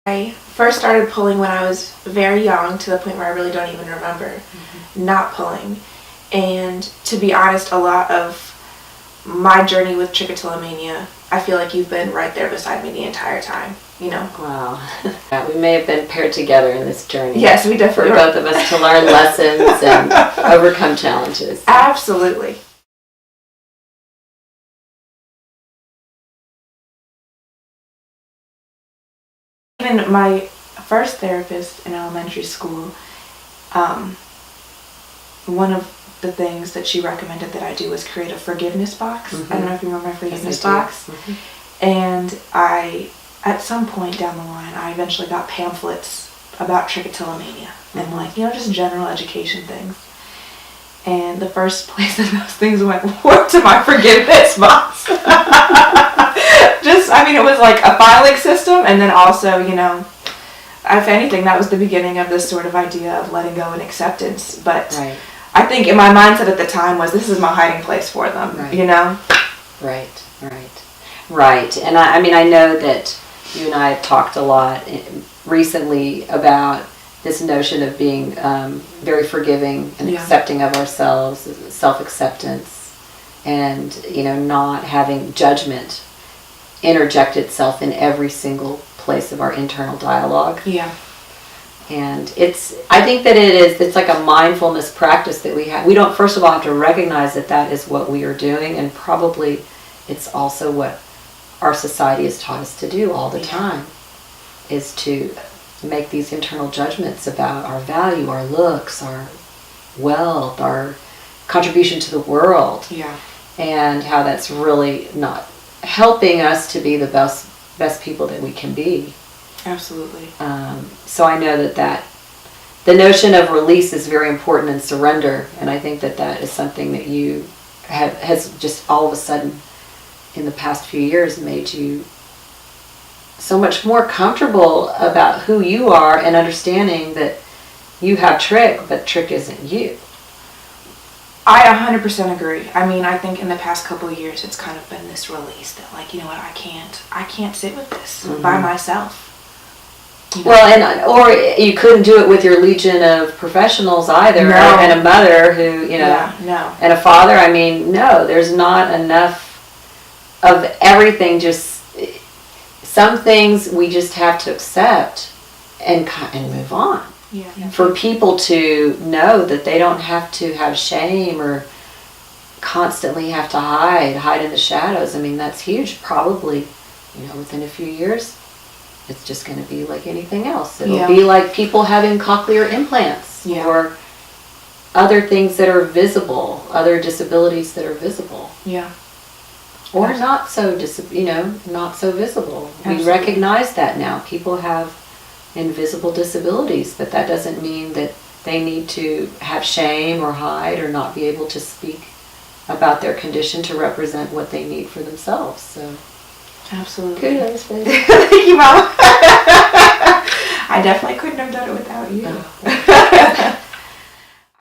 I first started pulling when I was very young, to the point where I really don't even remember not pulling. And to be honest, a lot of my journey with Trichotillomania, I feel like you've been right there beside me the entire time, you know? Wow. Yeah, we may have been paired together in this journey. Yes, we definitely for both of us to learn lessons and overcome challenges. Absolutely. Even my first therapist in elementary school, one of the things that she recommended that I do was create a forgiveness box. I don't know if you remember forgiveness box. And at some point down the line, I eventually got pamphlets about trichotillomania and just general education things. And the first place that those things went were to my forgiveness box. It was like a filing system, and then also, if anything, that was the beginning of this sort of idea of letting go and acceptance. But I think in my mindset at the time was, this is my hiding place for them, Right. And I know that you and I have talked a lot recently about this notion of being very forgiving and accepting of ourselves, self-acceptance, and not having judgment interject itself in every single place of our internal dialogue. Yeah. And I think that it's like a mindfulness practice that we have. We don't, first of all, have to recognize that is what we are doing, and probably it's also what our society has taught us to do all the time, is to make these internal judgments about our value, our looks, our wealth, our contribution to the world. Yeah. And how that's really not helping us to be the best people that we can be. Absolutely. So I know that the notion of release is very important, and surrender, and I think that is something that you has just all of a sudden in the past few years made you so much more comfortable about who you are, and understanding that you have Trich, but Trich isn't you. I 100% agree. I think in the past couple of years, it's kind of been this release that, I can't sit with this by myself. Well, or you couldn't do it with your legion of professionals either, and a mother who, and a father. No, there's not enough of everything. Just some things we just have to accept and move on. Yeah. For people to know that they don't have to have shame or constantly have to hide in the shadows. That's huge. Probably, within a few years, it's just going to be like anything else. It'll be like people having cochlear implants or other things that are visible, other disabilities that are visible. Yeah. Or not so not so visible. Absolutely. We recognize that now. People have invisible disabilities, but that doesn't mean that they need to have shame or hide or not be able to speak about their condition to represent what they need for themselves. So absolutely. Kudos, baby. Thank you, Mom. I definitely couldn't have done it without you.